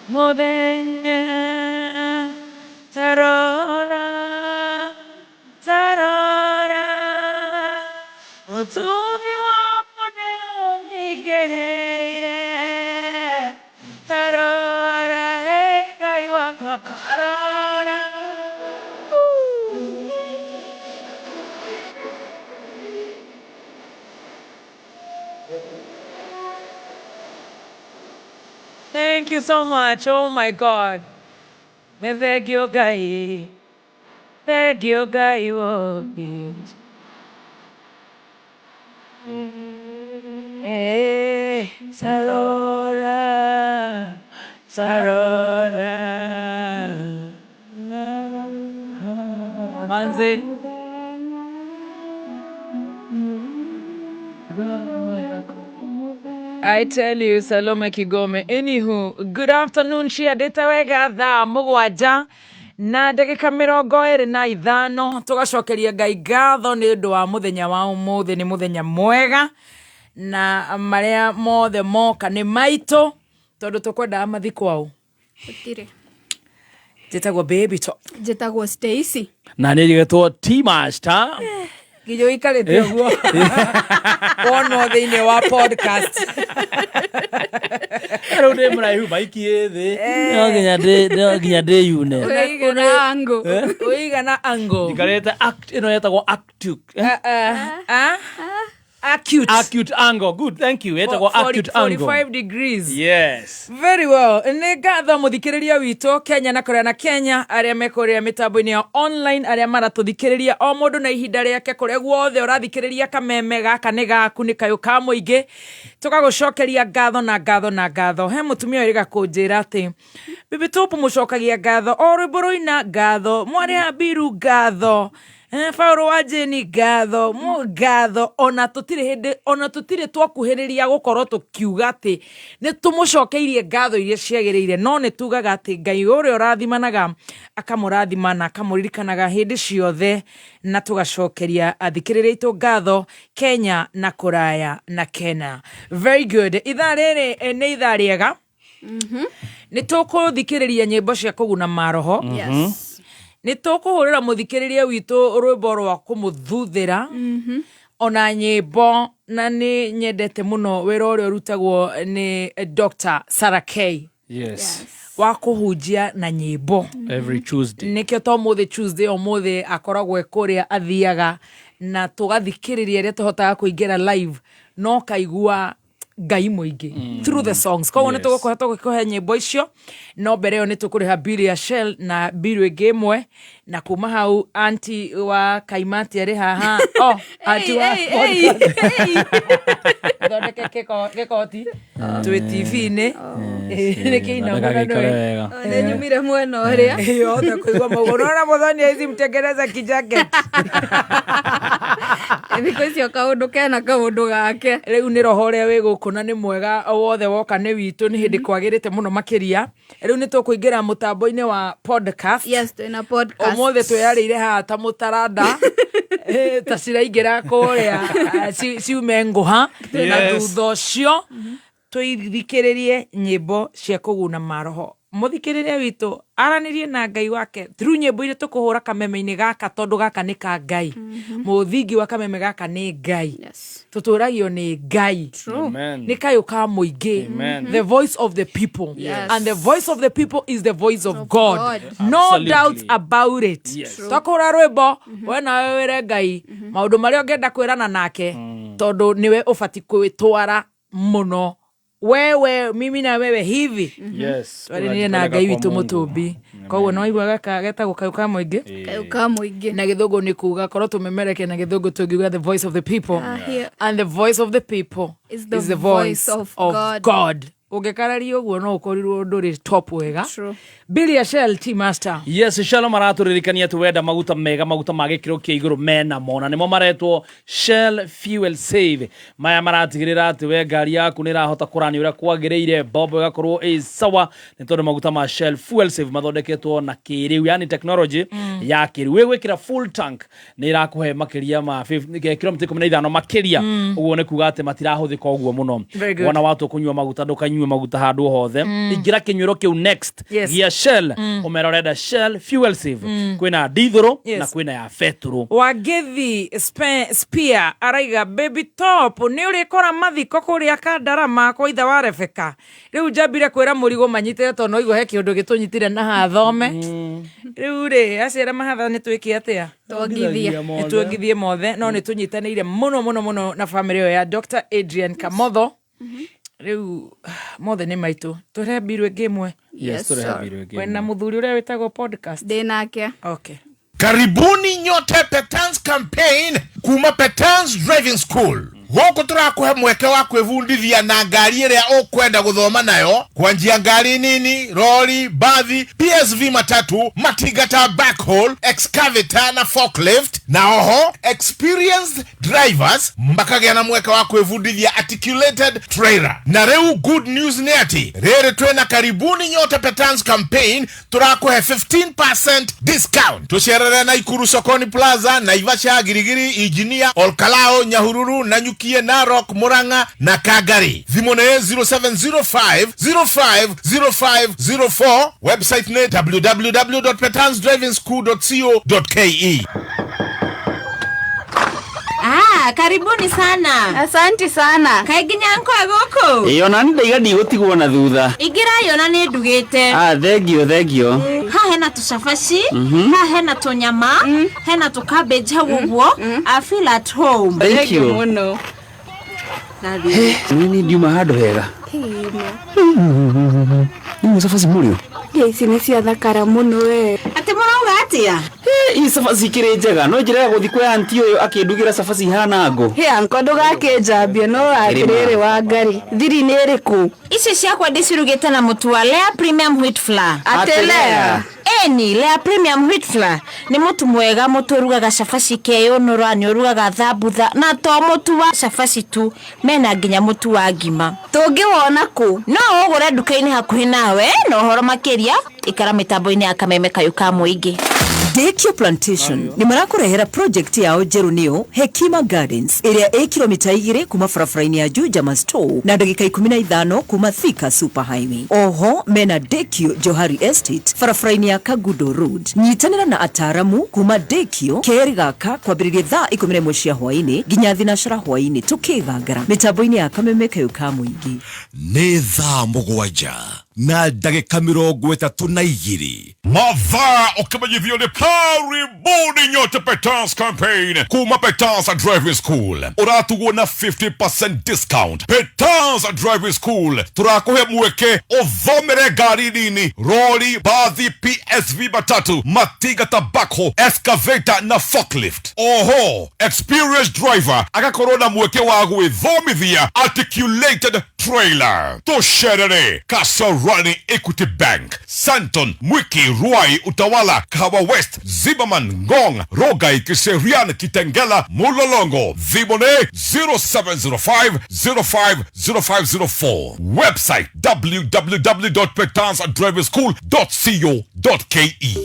Moving, tarora, tarora, utuvi wapone onigere, tarora, kaiwa kakarora. Thank you so much. Oh my God. Me thank you, guy. Thank you, guy. Hey, Sarora, Sarora. Manzi. I tell you, Salome Kigome. Anywho, good afternoon, Shia Detawega, Mwaja. na ndagika 25 tugacokeria Ngai ngatho ni undu wa muthenya wa umuthi. Ni muthenya mwega na maria mothe moka ni maito tondu tukwenda mathi kwao. Gutire. Njitagwo Baby Top. Njitagwo Stacy. Na ni njigetwo T-Master. Gijo ikarite uguo. Wono thiini wa podcast. Ero ndi mraihu maiki ethi. No nginya ndi yune. Uigana ango. Ndikarete act ino yetagwo acute. Acute angle. Good, thank you. Yetagwo acute angle. 45 degrees. Yes. Very well. Ni ngatho muthikiriria wito Kenya na Korea na Kenya aria mekoria mitambo-ini ya online aria maratuthikiriria o mundu na ihinda riake kuria guothe urathikiriria kameme gaka ni gaku ni kayo ka muingi tugagucokeria ngatho na ngatho na ngatho. He mutumia uri gakunjira ati Baby Top mucokagia ngatho o rwimbo ruina ngatho mwari Habiru ngatho Fauro wajeni ngatho ngatho ona tutire twakuhiriria gukorwo tukiuga ati ni tumucokeirie ngatho iria ciagiriire no ni tugaga ati Ngai uria urathimanaga akamurathimana akamuririkanaga hindi ciothe na tugacokeria athikiriria itu ngatho Kenya na Kuraya na Kenya. Very good. Ithaa riri ni ithaa riega. Ni tukuthikiriria nyimbo cia kuguna maroho. Yes. Ni tukuhurira muthikiriria witu rwimbo rwa kumuthuthira ona nyimbo na ni nyendete muno wira uria rutagwo ni Dr. Sarah K. Yes. Wa kuhunjia na nyimbo Every Tuesday. Nikio to muthe Tuesday o muthe akoragwo ekuria athiaga na tugathikiriria ria tuhotaga kuingira live no kaigua Ngai muingi through the songs. Kwa wona tugukohata gukikohe nyimbo icio no mbere yo ni tukuriha Billy ya Shell na Billy gemwe na kuma hau anti wa Kaimati ari haha anti wa thondeke kekoti twi TV ni ni kina mwana no Ne nyumire mwena uria yo ta kuigwa magoro na muthoni hizi mtengeneza kijacket ndiko cio kaundu kena kaundu gake riu ni roho ria wi gukuna ni mwega wothe woka ni witu ni hindi kwagirite muno makiria riu ni tukuingira mutambo-ini wa podcast. Yes, tuina podcast omothe twiyarire ha ta mutaranda ta ciraingira kuria ciume nguha na thutha ucio tuithikiririe nyimbo cia kuguna maroho. Muthikiriria witu aranirie na Ngai wake through nyimbo iria tukuhura kameme-ini gaka tondu gaka ni ka Ngai. Muthingi wa kameme gaka ni Ngai. Yes. Tuturagio ni Ngai. Amen. Ni kayo ka muingi. The voice of the people. Yes. And the voice of the people is the voice of God. No Absolutely. doubt about it. Yes. Twakura rwimbo wena were Ngai maundu maria ungenda kwirana nake tondu niwe ubati kwitwara muno wewe mimi na wewe hivi. Yes. Twarinirie na Ngai witu mutumbi koguo no igwa gaka getagwo kayo ka muingi kayo ka muingi na githungu ni kuga korwo tumemereke na githungu tugiuga the voice of the people here. and the voice of the people is the voice of God. Ungekararia uguo no ukorirwo nduri top wega. True. Billy ya Shell T-Master. Yes, Shell maraturirikania tuwenda maguta mega maguta magikiro kia iguru mena mona nimo maretwo Shell Fuel Save. Maya maratigirira ati we ngari yaku ni rahota kurani uria kwagireire bobo igakorwo sawa ni tondu maguta ma Shell Fuel Save mathondeketwo na kiriu yani technology ya kiriu. We gwikira full tank ni irakuhe makiria ma kilomita 15 makiria uguo ni kuga ati matirahuthika uguo muno. Wana watu kunywa maguta ndukanywa maguta handu hothe ingira kinyuro kiu next gia Shell umeroreda Shell Fuel Save kwina dithero na kwina ya fetro Wagethi Spear araiga Baby Top ni uri kora mathiko kuria Kandarama kwa itha wa Rebeka riu njambire kwira murigo manyitire tono igwo he kiundu gitunyitire na hathome riu ri aciara mahatha ni twiki atia twongithie mothe no ni tunyitanire muno na family ya Dr. Adrian Kamotho. Riu mothe ni maitu turebirwe gemwe. Yes, turebirwe gemwe Wena muthuri uria witagwo podcast dinake. Okay. Karibuni nyote Petans campaign kuma Petans Driving School. Goko turakuhe mweke wa kwivundithia na ngari iria ukwenda guthoma nayo kwanjia ngari nini, lori, bathi, PSV matatu, matigata backhoe, excavator na forklift na oho experienced drivers mbakagĩa na mweka wa kwĩbundithia articulated trailer. Na rĩu good news nĩ atĩ rĩrĩ twĩna karibuni nyote Petans campaign tũrakũhe 15% discount. Tũcerere Naikuru Sokoni Plaza, Naivasha, Girigiri, Ijinia, Olkalao, Nyahururu, Nanyukie, Narok, Murang'a na Kagari. Thimũ nĩ 0705050504. Website nĩ www.petansdrivingschool.co.ke. Karibuni sana. Asanti sana. Kaiginya nko agoko. Iyo na ndaiga ndigũtigwo na thutha. Igira yo na nĩ ndugĩte. Thengio. Ha hena tucabaci, ha hena tunyama, hena tucabbage haguo. I feel at home. Thank you. Muno. Nini ndiuma handũ hega. Ni sabaci mũrio. Ici nĩ cia thakara mũno we. Ati mũrauga atia? Hii sabaci kĩrĩ njega. No njĩra ya gũthi kwa aunti ũyũ akĩndugira sabaci hana ngo. Anko ndũgakĩnjambie no atĩrĩrĩ wa ngari. Thiri nĩ ĩrĩkũ? Ici ciakwa ndĩcirugĩte na mũtu wa Lea Premium Wheat Flour. Atelea. Eni Lea Premium Wheat Flour nĩ mũtu mwega, mũtu ũrugaga cabaci keyũnũra, nĩ ũrugaga thambutha, na to mũtu wa cabaci tu, mena nginya mũtu wa ngima. Tũngĩwona kũ? No ũgũre nduka-inĩ hakuhĩ nawe, na ũhoro makĩria ikara mĩtambo-inĩ ya Kameme Kayũ ka Mũingĩ. Dekio Plantation ni marakurehera project yao njeru niyo Hekima Gardens ĩrĩa ĩ kilomita 2 kuma barabara-inĩ ya Jujama Store na ndagĩka 15 kuma Thika Super Highway. Oho mena Dekio Johari Estate barabara-inĩ ya Kagudo Road. Nyitanĩra na ataramu kuma Dekio keri gaka kwambĩrĩria thaa 11 cia hwaĩ-inĩ nginya thinacara hwaĩ-inĩ tukĩthangara mĩtambo-inĩ ya Kameme Kayũ ka Mũingĩ. Nĩ thaa 7 na ndagĩka 32 Mathaa ũkĩmenyithio nĩ karibuni nyote Petans campaign kuma Petans Driving School. Ũratugwo na 50% discount. Petans Driving School tũrakũhe mweke ũthomere ngari nini, roli, bathi, PSV matatu, matinga ta backhoe, excavator na forklift. Oho, experienced driver agakorwo na mweke wa gwĩthomithia articulated trailer. Tũcerere Kasarani Equity Bank, Santon, Mwiki, Ruai, Utawala, Kahawa West, Zimmerman, Ngong, Rogai, Kiserian, Kitengela, Mulolongo. Vimone 0705050504. Website www.petansdrivingschool.co.ke.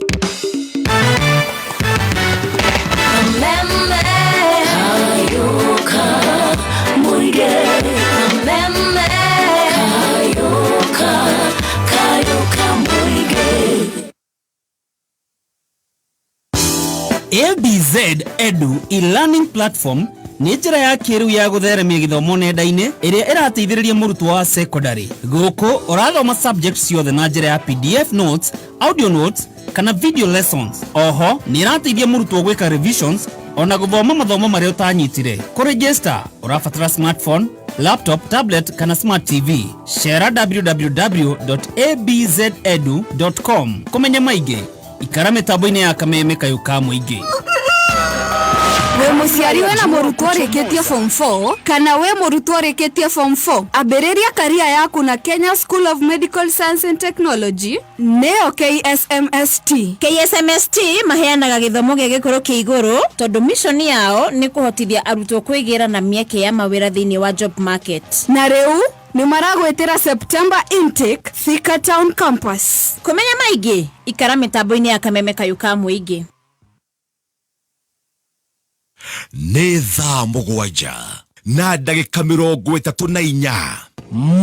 ABZ Edu e-learning platform nĩ njĩra ya kĩrĩu ya gũtheremia gĩthomo nenda-inĩ ĩrĩa ĩrateithĩrĩria mũrutwo wa secondary. Gũkũ ũrathoma subjects ciothe na njĩra ya PDF notes, audio notes kana video lessons. Oho nĩ ĩrateithia mũrutwo gwĩka revisions ona gũthoma mathomo marĩa ũtanyitire. Kũregister ũrabatara smartphone, laptop, tablet kana smart TV. Share www.abzedu.com. Kũmenya maingĩ ikara mĩtambo-inĩ ya Kameme Kayũ ka Mũingĩ. We mũciari wena mũrutwo ũrĩkĩtie form 4 kana we mũrutwo ũrĩkĩtie form 4, ambĩrĩria career yaku na Kenya School of Medical Science and Technology nĩyo KSMST. KSMST maheanaga gĩthomo gĩa gĩkũrũ kĩa igũrũ tondũ mission yao nĩ kũhotithia arutwo kwĩgĩra na mĩeke ya mawĩra thĩinĩ wa job market. Na rĩu nĩ maragwĩtĩra September intake Thika Town Campus. Kũmenya maingĩ ikara mĩtambo-inĩ ya Kameme Kayũ ka Mũingĩ. Nĩ thaa 7 na ndagĩka 34.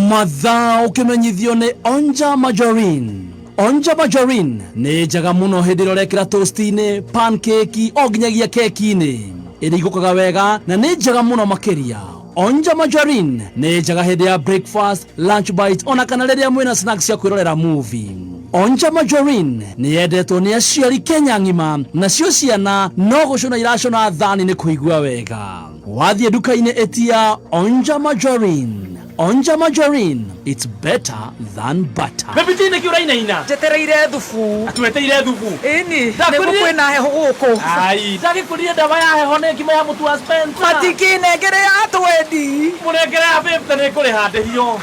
Mathaa ũkĩmenyithio nĩ Onja Margarine. Onja Margarine nĩ njega mũno hĩndĩ ĩrĩa ũrekĩra toast-inĩ, pancake o nginyagia keki-inĩ. Ĩrĩa igũkaga wega na nĩ njega mũno makĩria. Onja Margarine nĩ njega hĩndĩ ya breakfast, lunch bite ona kana rĩrĩa mwĩna snacks cia kwĩrorera movie. Onja Margarine nĩ yendetwo nĩ aciari Kenya ng'ima, nacio ciana no gũcũna iracũna thani nĩ kũigua wega. Wathiĩ nduka-inĩ ĩtia Onja Margarine. Onja Margarine, it's better than butter. Bebitine kiura ina. Jetereire thubu. Tueteire thubu. Ini, nĩguo kwĩna heho gũkũ. Ai, ndagĩkũrire ndawa ya heho nĩ ngima ya mũtu wa Spencer. Matikĩnengere ya twendi. Mũnengere ya 50 nĩ kũrĩhandĩrio.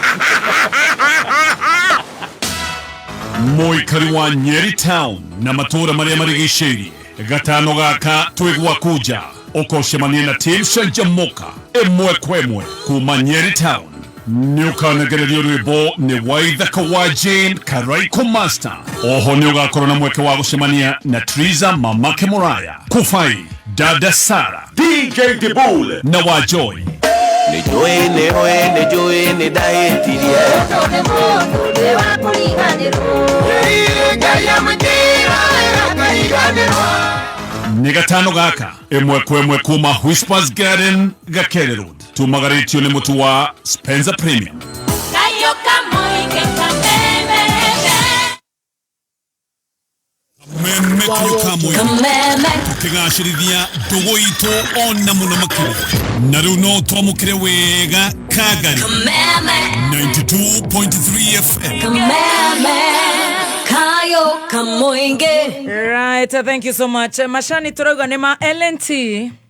Mũikari wa Nyeri Town na matũũra marĩa marigicĩirie gatano gaka twigwa kuja ukoshemania na team Shanjamoka emwe kwemwe kuma Nyeri Town niukanegererio rwimbo ni Waithaka wa Jane Karaiko Master. Oho niugakorwo na mweke wa gucemania na Triza Mamake Moraya, Kufai, Dada Sara, DJ Dibule na Wajoi. Nejoe daetirie ni gatano gaka emwe kwemwe kuma Whispers Garden Gakere Road tumagaritio ni mutu wa Spencer Premium. Meme tukigashirithia ndugu itu ona muno makiri na riu no twamukire wega Kagari 92.3 FM. Kayo kamoinge. Right, thank you so much. Mashani turoga nema LNT.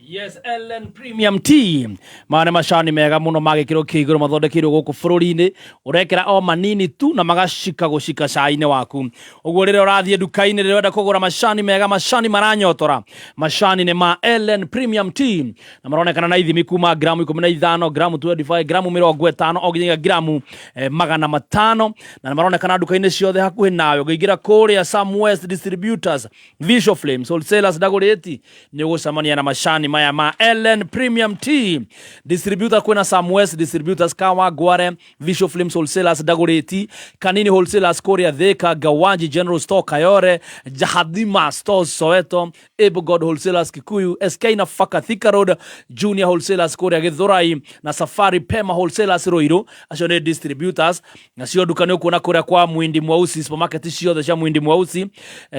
Yes, LN Premium Tea. Mane mashani mega muno magikiro kiguru mathondekirwo guku bururi-ini urekera o manini tu na magashika gushika cai-ini waku. Uguo rire urathie duka-ini rire wenda kugura mashani mega mashani maranyotora. Mashani ni ma LN Premium Tea. Na maronekana na ithimi kuma gramu 15, gramu 25, gramu 50 o nginya gramu 500. Na maronekana duka-ini ciothe hakuhi nawe ugigira kuria Sam West Distributors, Visual Flames, Wholesalers Dagoreti ni gucamania na mashani ya ma LN Premium Tea. Distributor kwena Sam West Distributors Kawa Gware, Visual Flames Wholesalers Dagoreti, Kanini Wholesalers Korea Theka, Gawanji General Store Kayore, Jahadima Stores Soweto, Able God Wholesalers Kikuyu, SK na Faka Thika Road, Junior Wholesalers Korea Githurai na Safari Pema Wholesalers Roiro ashone distributors. Na sio dukani uko na Korea kwa Mwindi Mwausi Supermarket sio the Mwindi Mwausi,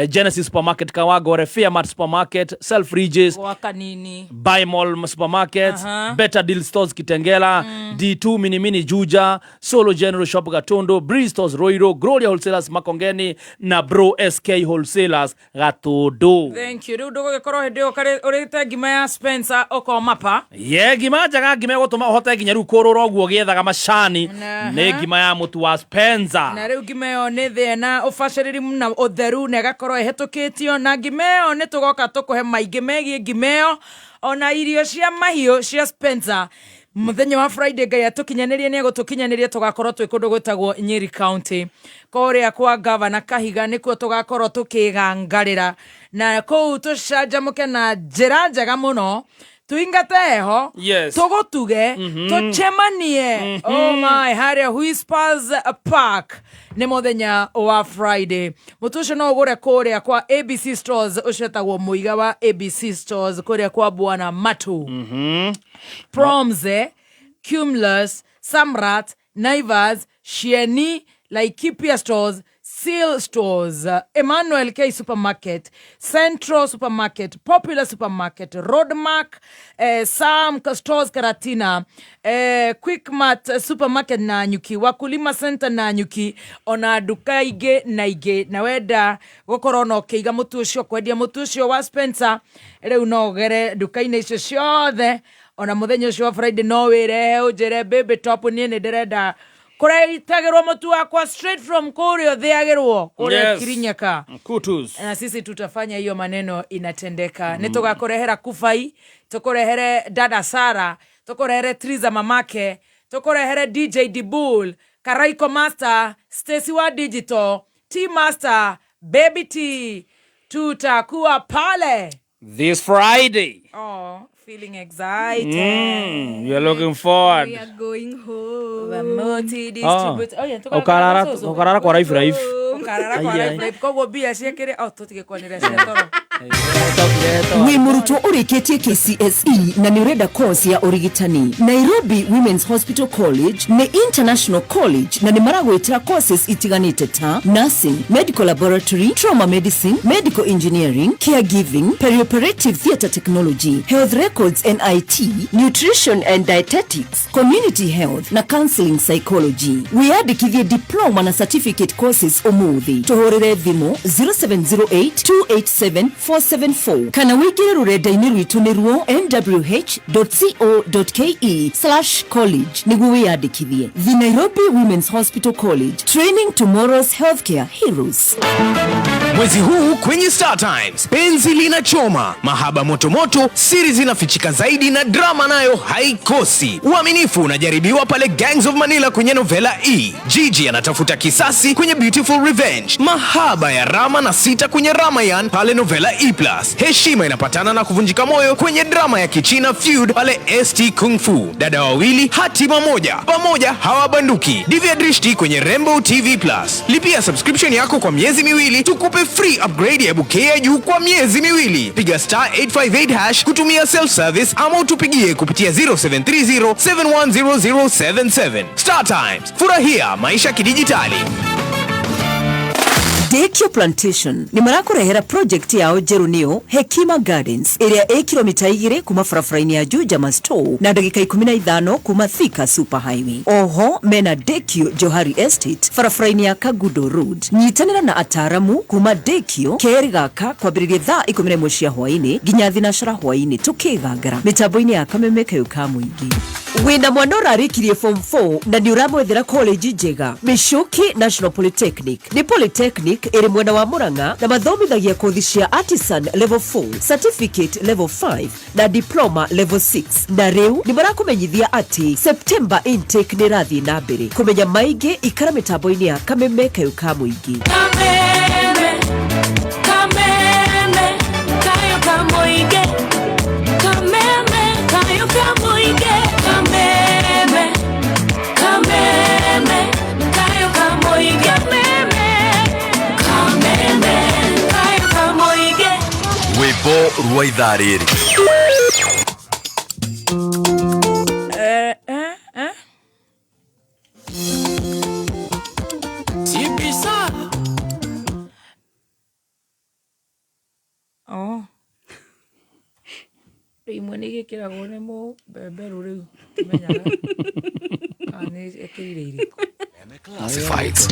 Genesis Supermarket Kawa Gware, Fairmart Supermarket, Self Regis kwa Kanini, Buy Mall Supermarket, Better Deal Stores Kitengela, D2 Mini Juja, Solo General Shop Gatondo, Breeze Stores Roiro, Gloria Wholesalers Makongeni na Bro SK Wholesalers Gatondo. Thank you. Rudo gikoro hede okare urite gima ya Spencer oko mapa. Ye gima jaga gima gutuma hote ginya ru kororo guo giethaga macani ne gima ya mutu wa Spencer. Na riu gima yo ne thena ufashiriri na utheru ne gakoro ehetukitio na gima yo ne tugoka tukuhe maingi megie gima yo ona irio cia mahio cia Spencer. Muthenya wa Friday Ngai atukinyanirie ni gutukinyanirie tugakorwo twi kundu gwetagwo Nyeri County koria kwa Governor Kahiga nikuo tugakorwo tukigangarira na kou tucanjamuke na njira njega muno tuingateho tugutuge tuchemanie oh my haria Whispers Park ni muthenya wa Friday mutusho no ugure koria kwa ABC Stores ucetagwo muiga wa ABC Stores koria kwa Bwana Matu Promze, Cumulus, Samrat, Naivas, Shieni, Laikipia Stores, Seal Stores, Emmanuel K Supermarket, Central Supermarket, Popular Supermarket, Roadmark, Sam Stores Karatina, Quickmart Supermarket na Nyuki, Wakulima Center na Nyuki, ona duka ige na ige na weda gokorono keiga mutu ucio kwendia mutu ucio wa Spencer riu no gere duka-ini icio ciothe ona muthenya ucio wa Friday no wire ujere baby top ni ndirenda kureitagirwo mutu wakwa straight from Korea theagirwo kule Kirinyaka kutus na sisi tutafanya hiyo maneno inatendeka nitugakurehera Kufai tukurehere Dada Sara tukurehere Triza Mamake tukurehere DJ Dibul Karaiko Master Stacy wa Digital T Master Baby T tutakuwa pale this Friday. Oh, feeling excited. You're looking forward. We are going home. Vamoti distribute. Oh, yeah. Ukarara kwa Rife Rife. Ukarara kwa Rife Rife. Kogo bia ciekere. Oh, tutige kwa nira cia toro. Wi murutwo urikitie KCSE na ni urenda course ya urigitani. Nairobi Women's Hospital College ni international college na ni maragwitira courses itiganite ta nursing, medical laboratory, trauma medicine, medical engineering, caregiving, perioperative theatre technology, health records and IT, nutrition and dietetics, community health na counseling psychology. Wiyandikithie diploma na certificate courses umuthi. Tuhorere thimu 0708287474 kana wigire rurenda-ini rwitu nirwo nwh.co.ke/college niguo wiyandikithie. The Nairobi Women's Hospital College, training tomorrow's healthcare heroes. Mwezi huu kwenye Star Times, penzi linachoma, mahaba motomoto, siri zinafichika zaidi na drama nayo haikosi. Uaminifu unajaribiwa pale Gangs of Manila kwenye Novela E. Gigi anatafuta kisasi kwenye Beautiful Revenge. Mahaba ya Rama na Sita kwenye Ramayan pale Novela E+. Heshima inapatana na kuvunjika moyo kwenye drama ya Kichina Feud pale ST Kung Fu. Dada wawili hatima moja, pamoja hawabanduki. Divya Drishti kwenye Rainbow TV+. Lipia subscription yako kwa miezi miwili, tukupe free upgrade ya bouquet ya juu kwa miezi miwili. Piga *858# kutumia self service ama utupigie kupitia 0730710077. Star Times, furahia maisha kidijitali. Dekio Plantation ni marakurehera project yao Jerunio Hekima Gardens area a kilomita 2 kuma farafaraini ya juu Jama Store na dakika 15 kuma Thika Super Highway. Oho mena Dekio Johari Estate farafaraini ya Kagudo Road. Nyitanira na ataramu kuma Dekio keri gaka kwa biririe thaa 11 cia hwaini ginya thinashara hwaini tukigagara mitambo-ini ya Kamemeka yukamuingi. Wina mwana urarikirie form 4 na ni uramwethera college njega Mishuki National Polytechnic. Ni Polytechnic iri mwena wa Murang'a na mathomithagia kothi cia Artisan Level 4, Certificate Level 5 na Diploma Level 6. Na riu ni marakumenyithia ati September intake ni rathi na mbere. Kumenya maige ikara mitambo-ini ya Kamemeka yukamuingi. Kameme kayo kamuingi. Kameme kayo kamuingi. Wimbo rwa ithaa rĩrĩ. Sibisa. Imwe nĩ gĩkĩragwo nĩ mũmbembe rũrĩu tũmenyaga nĩ ekĩrire irĩkũ. Classifieds.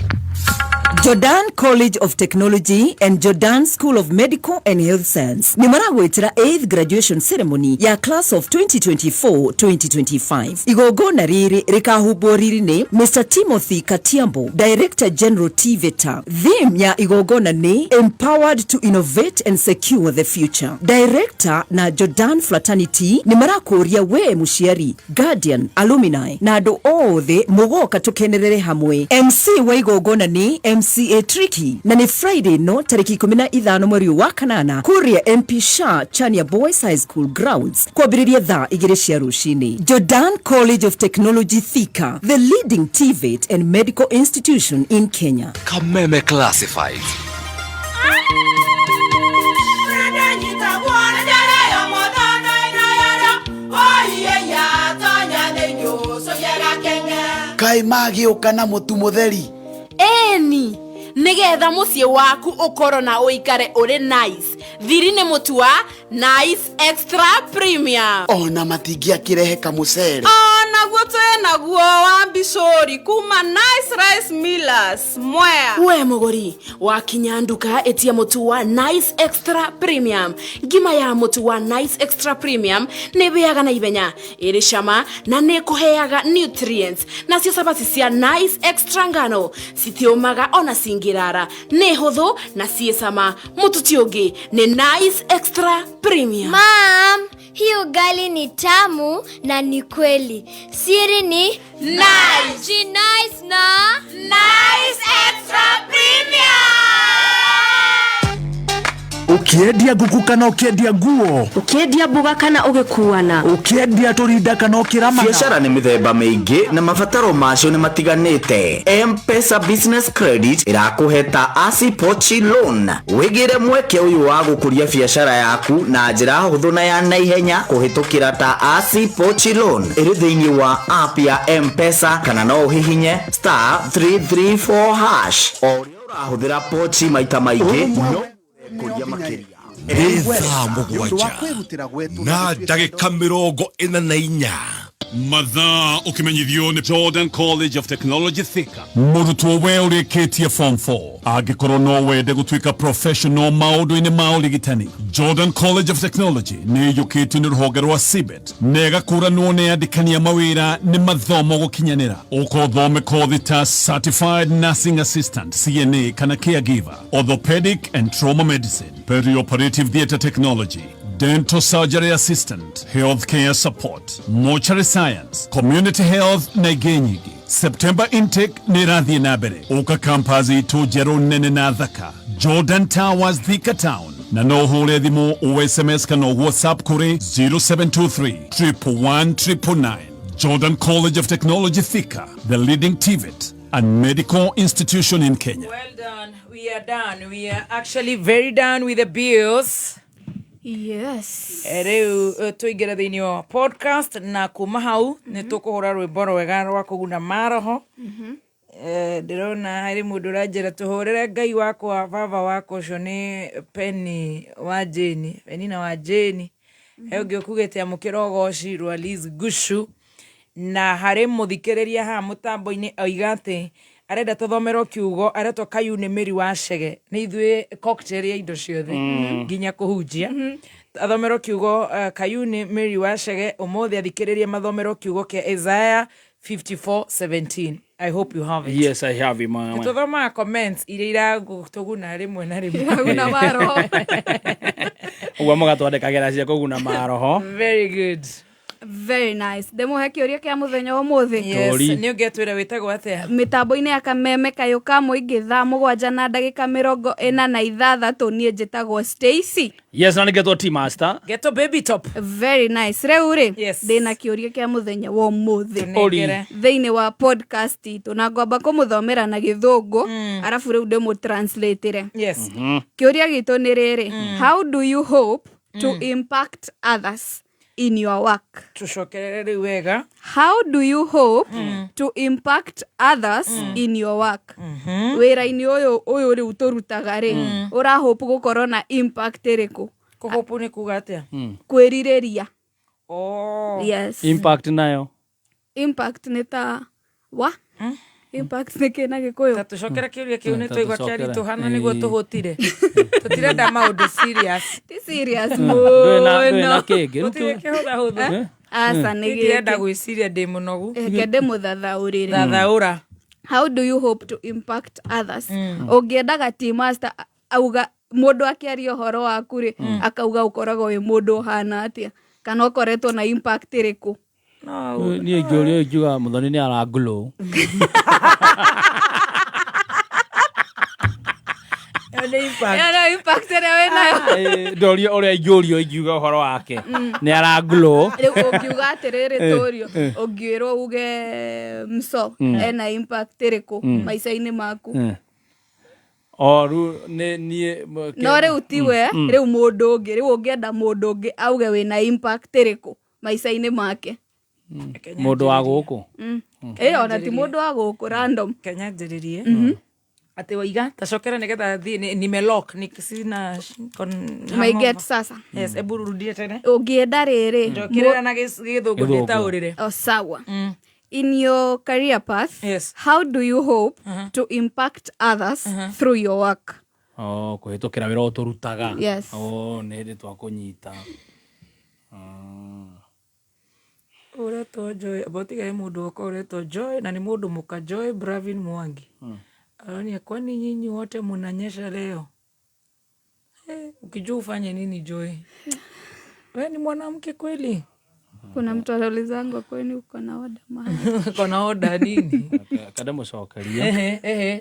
Jordan College of Technology and Jordan School of Medical and Health Science ni maragwetera 8th graduation ceremony ya class of 2024-2025. Igongona riri rikahumbwo riri-inĩ Mr. Timothy Katiambo, Director General TVETA. Theme ya igongona ni Empowered to Innovate and Secure the Future. Director na Jordan Fraternity ni marakũria we muciari, guardian, alumni na andũ othe mugoka tukenerere hamwe. MC wa igongona ni MCA Tricky na ni Friday no tariki 15 mweri wa kanana kuria MP Shah Chania Boys High School grounds kwambĩrĩria thaa 2 cia rũcinĩ. Jordan College of Technology Thika, the leading TVET and medical institution in Kenya. Kameme Classified. Kai magĩũka na mũtu mũtheri. Eni nigetha muciĩ waku ũkorwo na ũikare ũrĩ nice. Thiri nĩ mũtu wa Nice Extra Premium. Ona matingĩakĩrehe kamũcere. Naguo naguo wa Bishori kuma Nice Rice Millers Mwea. We mũgũri wakinya nduka etia mũtu wa Nice Extra Premium. Ngima ya mũtu wa Nice Extra Premium nĩ bĩaga na ibenya, ĩrĩ cama na nĩ kũheaga nutrients. Na cio sabati cia Nice Extra ngano citiũmaga ona cingĩrara, nĩ hũthũ na ciĩ cama. Mũtu ti ũngĩ nĩ Nice Extra Premium. Mom, hii ugali ni tamu na ni kweli. Siri ni Nice. Ji nice na Nice Extra Premium. Ukiendia nguku kana ukiendia nguo, ukiendia mboga kana ugikuana, ukiendia turinda kana ukiramana. Biashara ni mithemba mingi na mabataro macio ni matiganite. M-Pesa Business Credit irakuheta ASI Pochi Loan. Wigire mweke uyu wa gukuria biashara yaku na njira huthu na ya naihenya kuhitukira ta ASI Pochi Loan. Iri thiini wa app ya M-Pesa kana no uhihinye *334#. Oria urahuthira pochi maita maingi kuria makiria. Nĩ thaa mũgwanja na ndagĩka 44. mathaa ukimenyithio ni Jordan College of Technology Thika. Murutwo we urikitie form 4 angikorwo no wende gutwika professional maundu-ini ma urigitani. Jordan College of Technology ni yukitio ni ruhonge rwa CBET nega kuranwo ni andikania mawira ni mathomo gukinyanira. Ukothome kothi ta Certified Nursing Assistant CNA kana Caregiver, Orthopedic and Trauma Medicine, Perioperative Theatre Technology, Dental Surgery Assistant, Healthcare Support, Mortuary Science, Community Health na igenyigi. September intake ni rathi na mbere. Uka kampazi tu jero nene na thaka. Jordan Towers Thika Town. Na no hule thimu o SMS kana WhatsApp kuri 0723 111 999. Jordan College of Technology Thika, the leading TVET and medical institution in Kenya. Well done. We are done. We are actually very done with the bills. Yes. Rĩu tũingĩra thĩinĩ wa podcast na kuma hau nĩ tũkũhũra rwĩmbo rwega rwa kũguna maroho. Ndĩrona harĩ mũndũ ũranjĩra tũhũrĩre Ngai wakwa baba wakwa ũcio nĩ Penny wa Jane, Penina wa Jane. He ũngĩ ũkugĩte amũkĩra ũgoci rwa Liz Gushu. Na harĩ mũthikĩrĩria haha mũtambo-inĩ oiga atĩ arenda tũthomerwo kiugo aretwo Kayuni Mary wa Chege nĩ ithuĩ cocktail ya indo ciothe nginya kũhunjia athomerwo kiugo Kayuni Mary wa Chege ũmũthĩ athikĩrĩrie mathomerwo kiugo kĩa Isaiah 54:17. I hope you have it. Yes, I have it, mama. Tũthoma comments iria iragũtũguna rĩmwe na rĩmwe. Iraguna maroho. Ũguo mũgatwandĩkagĩra cia kũguna maroho. Very good. Very nice. Ndĩmũhe kĩũria kĩa mũthenya ũmũthĩ. Yes, nĩ ũngĩatwĩra wĩtagwo atĩa? Mĩtambo-inĩ ya Kameme kayũ ka mũingĩ thaa 7:46 niĩ njĩtagwo Stacy. Yes, na nĩgetwo T-Master. Geto Baby Top. Very nice. Rĩu rĩ, Yes. ndĩna kĩũria kĩa mũthenya wa ũmũthĩ. Tũnengere. Thĩinĩ wa podcast itũ na ngwamba kũmũthomera na gĩthũngũ arabu rĩu ndĩmũ-translate-ire. Yes. Kĩũria gitũ nĩ rĩrĩ, how do you hope to impact others in your work? Tucokerere rĩu wega. How do you hope to impact others in your work? Wĩra-inĩ ũyũ rĩu tũrutaga rĩ, ũrahope gũkorwo na impact ĩrĩkũ? Kũhope nĩ kuga atĩa? Kwĩrirĩria. Oh. Yes. Impact nayo. Impact nĩ ta impact nĩ kĩna Gĩkũyũ. Ta tucokere kĩũria kĩu nĩ twaigua kĩaritũhana nĩguo tũhũtire. Tũtirenda maũndũ serious. Ti serious Ndwĩna kĩngĩ. Gũtirĩ kĩhũthahũtha. Aca nĩ Ndĩrenda gwĩciria ndĩ mũnogu. Reke ndĩmũthathaũrĩre. Thathaũra. How do you hope to impact others? Ũngĩendaga T-Master auga mũndũ akĩaria ũhoro waku rĩ, akauga ũkoragwo wĩ mũndũ ũhana atĩa, kana ũkoretwo na impact ĩrĩkũ? Niĩ ngĩũria ngiuga Mũthoni nĩ aranglow. Yana impact ĩrĩa wĩnayo. Ndoria ũrĩa ingĩũrio ingiuga ũhoro wake. Nĩ aranglow. Rĩu ũngiuga atĩrĩrĩ Tũriũ, ũngĩĩrwo uge Mso ena impact ĩrĩkũ maica-inĩ maku? Rĩu niĩ no rĩu tiwe, rĩu mũndũ ũngĩ, rĩu ũngĩenda mũndũ ũngĩ auge wĩna impact ĩrĩkũ maica-inĩ make? Mũndũ wa gũkũ. Ona ti mũndũ wa gũkũ, random. Kenya njĩrĩrie. Atĩ waiga tacokera nĩgetha thiĩ nimelock nikisina Maiget sasa. Yes, ebu rudie tena. Ũngĩenda rĩrĩ. Njokera na gĩthũngũ gĩtaũrĩre. Oh, sawa. In your career path, how do you hope to impact others through your work? Kũhĩtũkĩra wĩra ũtũrutaga. Yes. Nĩ hĩndĩ twakũnyita. Uretwo Joy, abotigae mũndũ wako uretwo Joy na ni mũndũ mũka Joy Bravin Mwangi. Aronia, kwani nyinyi wote mnanyesha leo? Ukijua ufanye nini Joy? Wewe ni mwanamke kweli? Kuna mtu aliulizanga kwani uko na oda mahali? Uko na oda nini? Kada mũcokeria.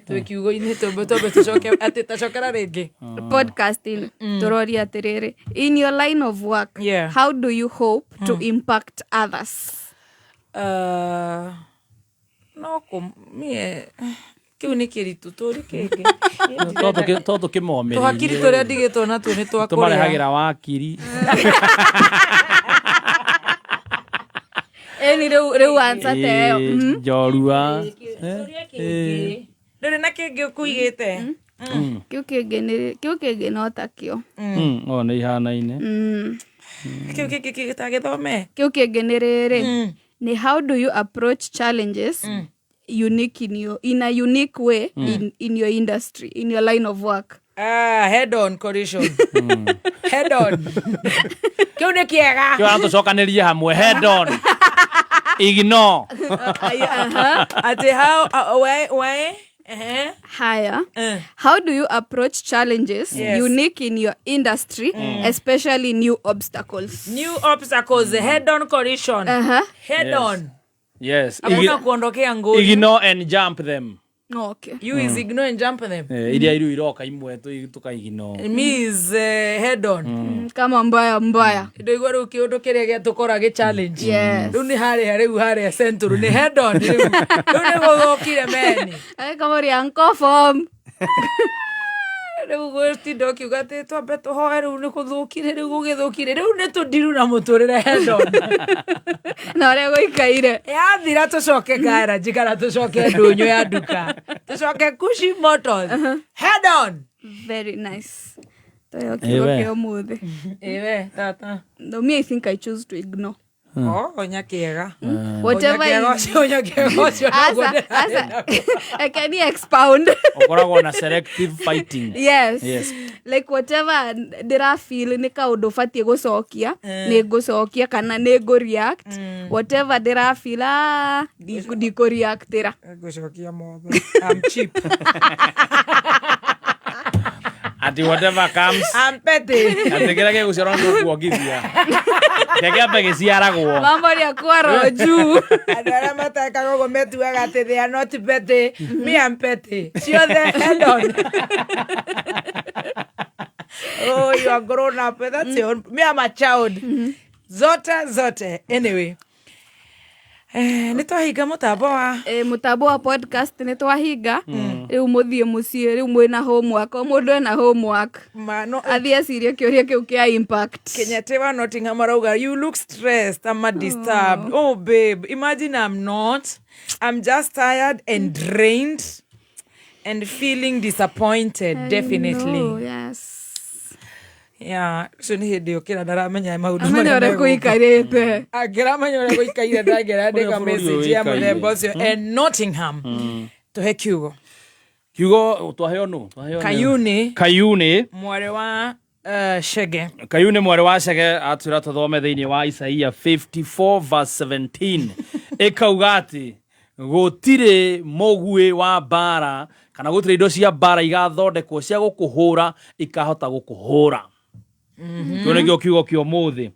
Tũkiugo-inĩ tũmbe tucoke atĩ tacokera rĩngĩ. Podcasting tũroria atĩrĩrĩ, in your line of work, how do you hope to impact others? No mie kiu nĩ kĩritũ tũri kĩngĩ. Tũkĩmomĩrĩria. Tũhakiri tũrĩa ndigĩtwo natuo nĩ twakũrĩa. Tũmarehagĩra wakiri. Eni rĩu answer teyo. Njorua. Ndũrĩ na kĩngĩ ũkũigĩte? Kiu kĩngĩ no takĩo. Nĩ ihanaine. Kiu kĩngĩ gĩtagĩthome. Kiu kĩngĩ nĩ rĩrĩ. ni how do you approach challenges unique in a unique way in your industry, in your line of work? Head on collision. Head on. Kyo ne kiega. Kyo anto cokanĩrie hamwe. Head on. Ignore. Ati how why Higher. How do you approach challenges unique in your industry, especially new obstacles? New obstacles, head-on collision. Head on. Yes. Hakuna kuondokea ngoli. Ignore and jump them. Okay. You is ignore and jump them. Iria iru iroka imwe tukaignore. Me is head on. Kama mbaya. Ndio igoro kiundu kiria giatukora gi challenge. Yes. Runi hare central ni head on. Runi gogokire meni. Ai kama ri anko form. Rĩu gwĩtinda ũkiuga atĩ twambe tũhoe rĩu nĩ gũthũkire rĩu gũgĩthũkire rĩu nĩ tũndiru na mũtũrĩre head on. Na ũrĩa gũikaire yathira tũcoke garage kana tũcoke ndũnyũ ya nduka tũcoke Kushi Motors. Head on. Very nice. Okay, mũthĩ. Ewe tata. No, me I think I choose to ignore. Nyakiega. Whatever can you expound? Okoragwo na selective fighting. Yes. Like whatever ndĩra feel nĩ kaũndũ batie gũcokia nĩ ngũcokia kana nĩ ngũ-react. Whatever ndĩra feel ndikũ-reactĩra. Ngũcokia mothe. I'm cheap. Ati whatever comes. I'm petty. Ati kila ke usiona ndo kuogithia. Keke apege ciaragwo. Mambo ya kwaro juu. Adara mataka gogo metuaga ati they are not petty. Me I'm petty. Ciothe head on. Oh, you are grown up. That's your. Me I'm a child. Zote. Anyway. Nitwahinga mutambo wa podcast nitwahinga riu muthie mucie riu mwina homework o mundu ena homework athie ciria kiuria kiu kia impact. Kenyete wa Nottingham arauga you look stressed, I'm disturbed. Oh babe, imagine I'm not. I'm just tired and drained and feeling disappointed. Definitely. Oh yes. Yeah, so ni hindi ukira ndaramenya maundu amenya ore kuikarite agiramenya ore kuikaire ndagera ndika message ya muthemba ucio and Nottingham tuhe kiugo twaheo no Kayuni mware wa Shege. Kayuni mware wa Shege atwira tuthome thiini wa Isaia 54 verse 17 ikauga ati gutire mogwe wa bara kana gutire indo cia bara igathondekwo cia gukuhura ikahota gukuhura. Kone kiugo kio muthi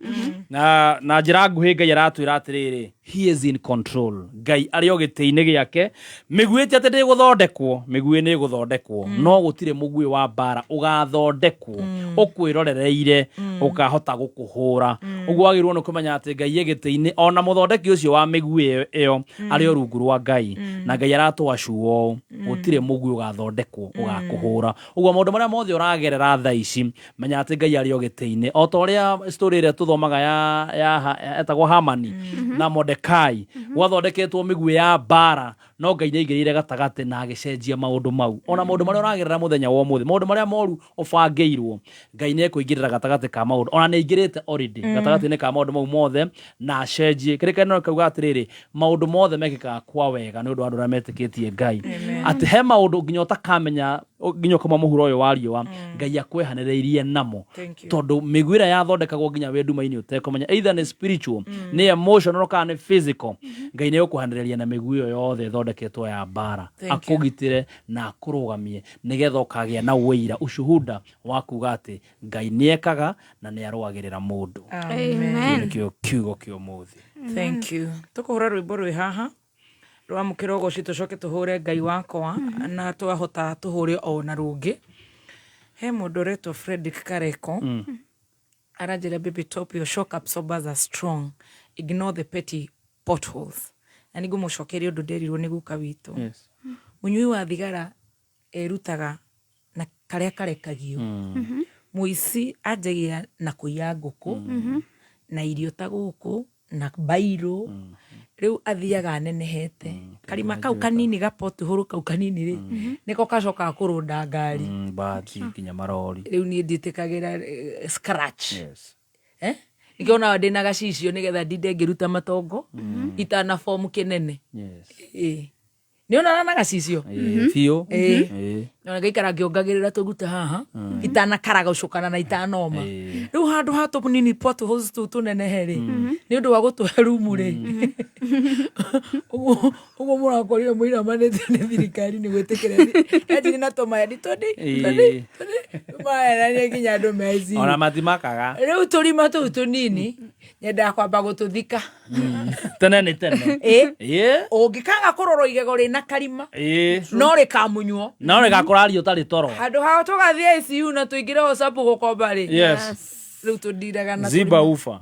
na njira nguhi Ngai aratwira atiriri he is in control. Ngai ari ogiteine giake miguite ati ndiguthondekwo migui ni guthondekwo no gutire mugui wa bara ugathondekwo ukwirorereire ukahota gukuhura uguo agirwo no kumenya ati Ngai egiteine ona muthondeki ucio wa migui iyo ari rungu rwa Ngai na Ngai aratwacuo gutire mugui ugathondekwo ugakuhura uguo maundu maria mothe uragerera tha ici menya ati Ngai ari ogiteine o ta uria story ire tuthomaga ya etagwo Hamani na Mordekai gwathondeketwo migui ya bara no Ngai nĩaingĩrĩire gatagati na agicenjia maundu mau ona maundu maria ũragerera muthenya wa ũmũthĩ maundu maria moru ũbangĩirwo Ngai nĩekũingĩrĩra gatagati ka maundu ona nĩaingĩrĩte already gatagati-inĩ ka maundu mau mothe na acenjie kĩrĩkanĩro kauga atĩrĩrĩ maundu mothe mekĩkaga kwa wega nĩ ũndũ wa andũ arĩa metĩkĩtie Ngai atĩ he maundu nginya ũtakamenya nginya kama mũhuro ũyũ wa riũa Ngai akwehanĩrĩirie namo tondũ mĩguĩra yathondekagwo nginya we nduma-inĩ ũtekũmenya either nĩ spiritual nĩ emotional kana nĩ physical Ngai nĩegũkũhanĩrĩria na mĩguĩ ĩyo yothe ĩthondeketwo ya bara akũgitĩre na akũrũgamie nĩgetha ũkagĩa na wĩira ushuhuda wa kuga atĩ Ngai nĩekaga na nĩarũagĩrĩra mũndũ. Amen. Kiugo kĩo mũthĩ. Thank you. Tũkũhũra rwĩmbo rwĩ haha rwa mũkĩrogo ci tũcoke tũhũre Ngai wakwa na twahota tũhũre ona rũngĩ. He mũndũ ũretwo Fredrick Kareko aranjĩra baby top your shock absorbers are strong, ignore the petty potholes. Na nĩguo mũcokerie ũndũ nderirwo nĩ guka witũ mũnyui wa thigara erutaga na karĩa karekagio mũici anjagia na kũiya ngũkũ na irio ta gũkũ na bairo riu athiaga nenehete karima kau kanini gapotu huru kau kanini ri niko kacoka kurunda ngari bati kinya marori riu ni nditikagira scratch Ngiona ndina gacicio nigetha ndinde ngiruta matongo itana form kinene. Ni ona na gacicio fio na gaikara ngiongagirira tuguta haha itana karaga ucukana na itana oma riu handu hatu munini poto house tunene heri ni undu wa gutuhe rumu ri ugo murakorire muira manete ni thirikari ni gwetekera ati na toma ya ditodi maya ni nginya andu mezi ona matimakaga riu turima tu tunini nyenda kwamba gututhika tene ungikanga kuroro igego ri na karima no ri kamunywo no ri gakurario tari toro handu ha tugathie ICU na tuingire WhatsApp gukomba ri riu tudiraga na ziba ufa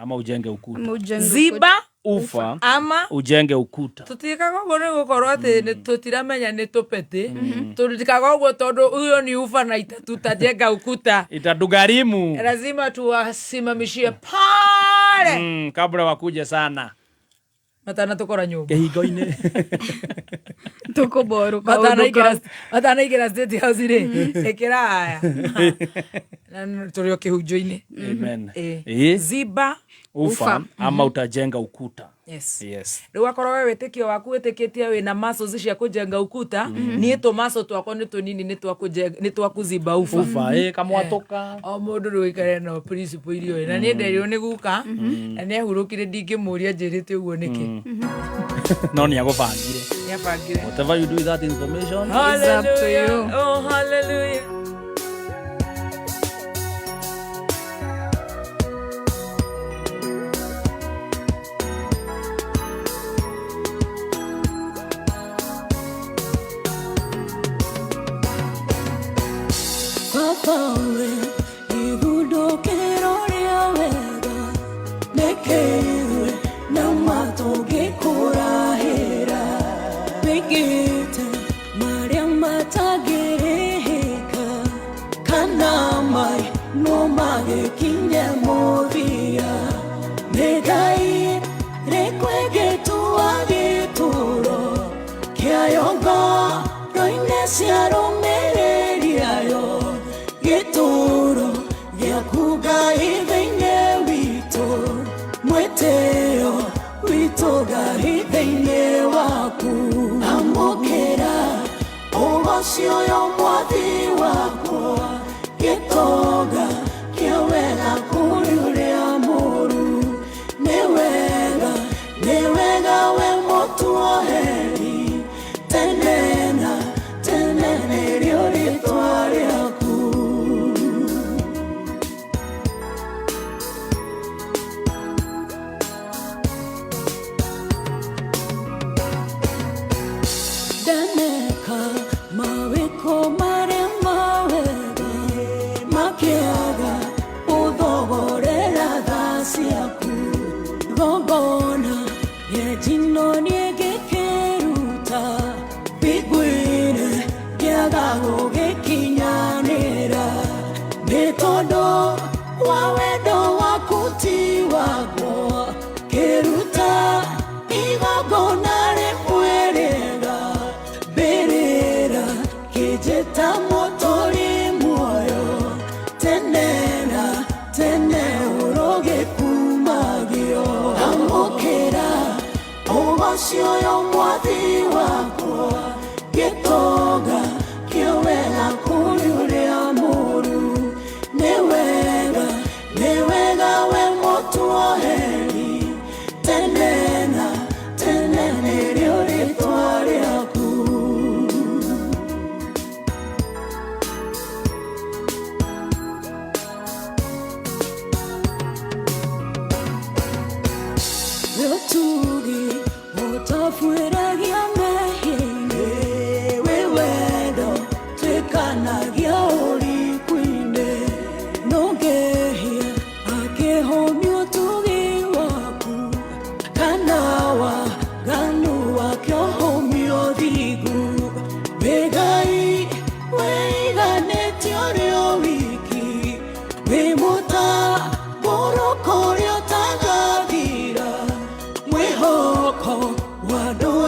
ama ujenge ukuta ziba ufa ama ujenge ukuta tutikaga uguo ni gukorwo ati tutiramenya ni tupete tutikaga uguo tondu uyo ni ufa na tutajenga ukuta itadugarimu lazima tuwasimamishie pale kabla wakuje sana matana tukora nyumba kehingo-ini tukuboruka matana igira state house ri ekira aya na turio kihunjo-ini amen ziba ufa ama utajenga ukuta. Yes. Riu akorwo we witikio waku witikitie wina muscles cia kujenga ukuta ni to muscle twako ni tunini ni twakuziba ufa kamwatoka o mundu riu ikare no principle irio na ni nderio ni guka na ni ahurukire ndingimuria njirite uguo niki no ni agubangire whatever you do with that information is up to you. Oh hallelujah. Papawe, igudokero ria wega, nekewe na matoge kurahera, begete maria matagireheka, kanamai no mage kinye movia, negai rekwege tuagituro, kiayoga roinesia mereriayo. Gituro gyakuga ithine wito mweteo wito gaithine waku amukira ugocio yo mwathi wakwa gitoga kiawega kuri uria muru niwega we mutuoheri tenena rio ritwa riaku. Mawiko maria mawega makiaga uthogorera tha ciaku gongona yejino niegekeruta biguire giaga gugikinyanira ni tondu wa wendo waku ti wakwa kiruta igongona rimwerega berera kijeta motori muoyo tenena tene uroge kumagio amukira ugocio yo mwathi wakwa gitoga kiowega kuri uria muru niwega we mutuoheri tenena rio ritwa riaku. Yotugi utafueragia mehine wewendo twikanagia urikwinde nogehia akihomio tugi waku kanawa ganu wakiohomio thigu begai weiganetio rio wiki wimuta borokorio tagathira mwihoko wado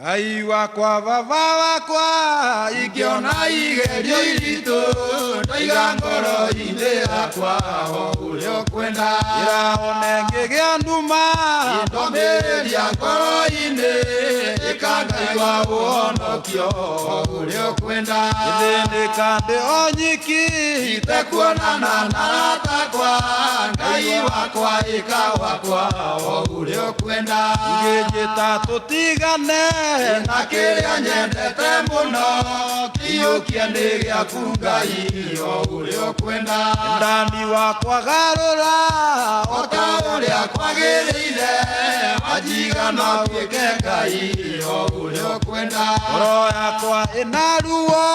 Ngai wakwa baba wakwa ikiona igerio iritũ ndaiga ngoro-inĩ yakwa o ũrĩa ũkwenda ĩrahone ngĩgĩa nduma ndomĩrĩria ngoro-inĩ ĩkangaigua ũhonokio o ũrĩa ũkwenda ĩthĩnĩka ndĩ o nyiki itekuonana na atakwa Ngai wakwa ĩka wakwa o ũrĩa ũkwenda ngĩnjĩta tũtigane na kĩrĩa nyendete mũno kĩiyũkia nĩ gĩaku Ngai o ũrĩa ũkwenda ndani wakwa garũra o ta ũrĩa kwagĩrĩire wanjiga no tuĩke Ngai o ũrĩa ũkwenda ngoro yakwa ĩna ruo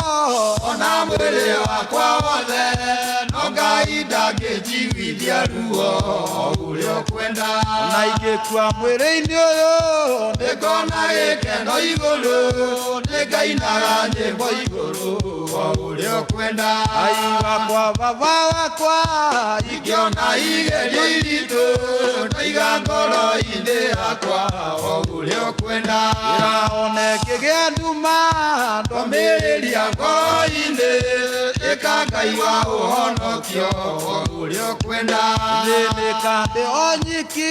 ona mwĩrĩ wakwa wothe no Ngai ndangĩnjiguithia ruo o ũrĩa ũkwenda ona ingĩkua mwĩrĩ-inĩ ũyũ nĩngona gĩkeno igũrũ nĩngainaga nyĩmbo igũrũ o ũrĩa ũkwenda Ngai wakwa baba wakwa ingĩona igerio iritũ ndaiga ngoro-inĩ yakwa o ũrĩa ũkwenda ĩrahone ngĩgĩa nduma ndomĩrĩria ngoro-inĩ ĩkangaigua ũhonokio o ũrĩa ũkwenda thĩnĩka ndĩ o nyiki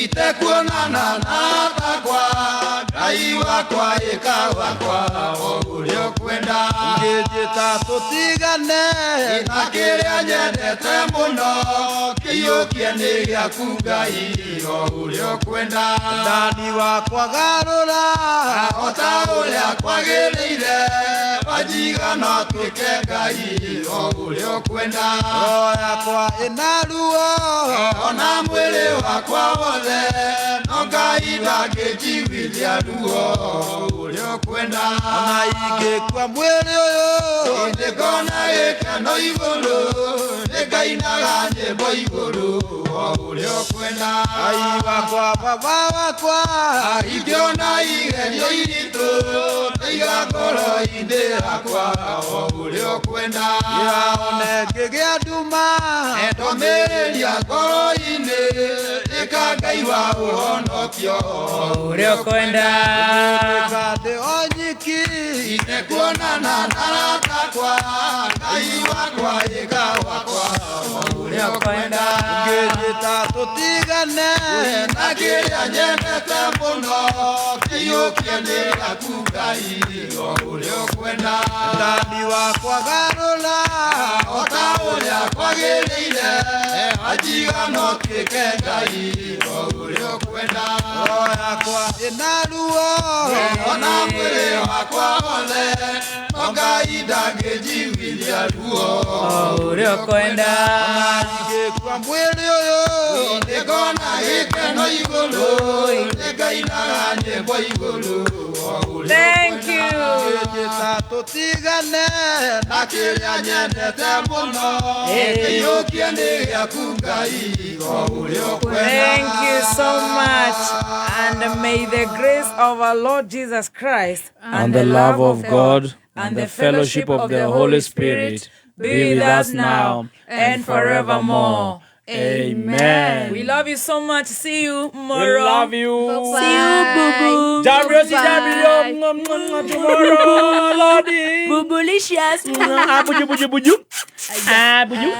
itekuonana na atakwa Ngai wakwa ĩka wakwa o ũrĩa ũkwenda ngĩnjĩta tũtigane na kĩrĩa nyendete mũno kĩiyũkie nĩ gĩaku Ngai o ũrĩa ũkwenda ndani wakwa garũra o ta ũrĩa kwagĩrĩire wanjiga no tuĩke Ngai o ũrĩa ũkwenda ngoro yakwa ĩna ruo ona mwĩrĩ wakwa wothe no Ngai ndangĩnjiguithia ruo ũrĩa ũkwenda ona ingĩkua mwĩrĩ ũyũ nĩngona gĩkeno igũrũ nĩngainaga nyĩmbo igũrũ o ũrĩa ũkwenda Ngai wakwa baba wakwa ingĩona igerio iritũ ndaiga ngoro-inĩ yakwa o ũrĩa ũkwenda ĩrahone ngĩgĩa nduma ndomĩrĩria ngoro-inĩ ĩkangaigua ũhonokio o ũrĩa ũkwenda ndĩ o nyiki itekuonana na atakwa Ngai wakwa ĩka wakwa o ũrĩa ũkwenda ngĩnjĩta tũtigane na kĩrĩa nyendete mũno kĩiyũkie nĩ gĩaku Ngai o ũrĩa ũkwenda ndani wakwa garũra o ta ũrĩa kwagĩrĩire wanjiga no tuĩke Ngai o ũrĩa ũkwenda ngoro yakwa ĩna ruo ona mwĩrĩ wakwa wothe no Ngai ndangĩnjiguithia ruo o ũrĩa ũkwenda ona ingĩkua mwĩrĩ ũyũ nĩngona gĩkeno igũrũ nĩngainaga nyĩmbo igũrũ o ũrĩa ũkwenda ngĩnjĩta tũtigane na kĩrĩa nyendete mũno kĩiyũkie nĩ gĩaku Ngai o ũrĩa ũkwenda Thank you so much, and may the grace of our Lord Jesus Christ and the love of God and the fellowship of the Holy Spirit be with us now and forevermore. Amen. We love you so much. See you tomorrow. We love you. Bye-bye. See you, boo-boo. W tomorrow, Lordy. Boo-boolicious. Buju, buju, buju. Buju.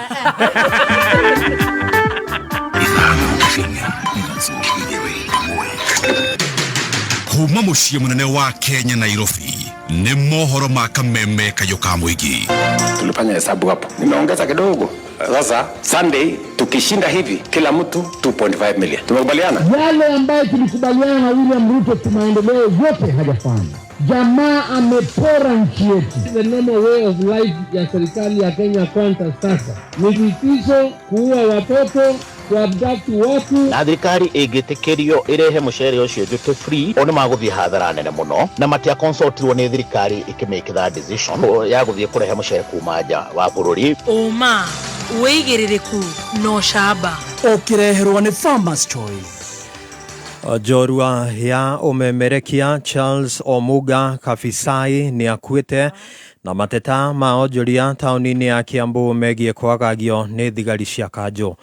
Kuma muciĩ mũnene wa Kenya Nairobi nĩ mohoro ma kameme kayo ka mũingĩ. Tulifanya hesabu hapo, nimeongeza kidogo. Sasa Sunday tukishinda hivi kila mtu 2.5 million. Tumekubaliana? Yale ambayo tulikubaliana na William Ruto kimaendeleo yote hajafanya. Jamaa amepora nchi yetu. The normal way of life ya serikali ya Kenya Kwanza sasa ni vitisho, kuua watoto, kuabduct watu. Na thirikari ĩngĩtĩkĩrio irehe mũcere ũcio duty free one magũthiĩ hathara nene mũno na matia consultirwo nĩ thirikari ikimake that decision ya gũthiĩ kũrehe mũcere kuma nja wa bũrũri. Uma wĩigĩrĩrĩku no shamba ũkĩreherwo nĩ Farmers Choice. Jorua ya umemerekia Charles Omuga Kafisai ni akuite na mateta maonjoria tauni-inĩ ya Kiambu megie kwagagio nĩ thigari cia kanjũ.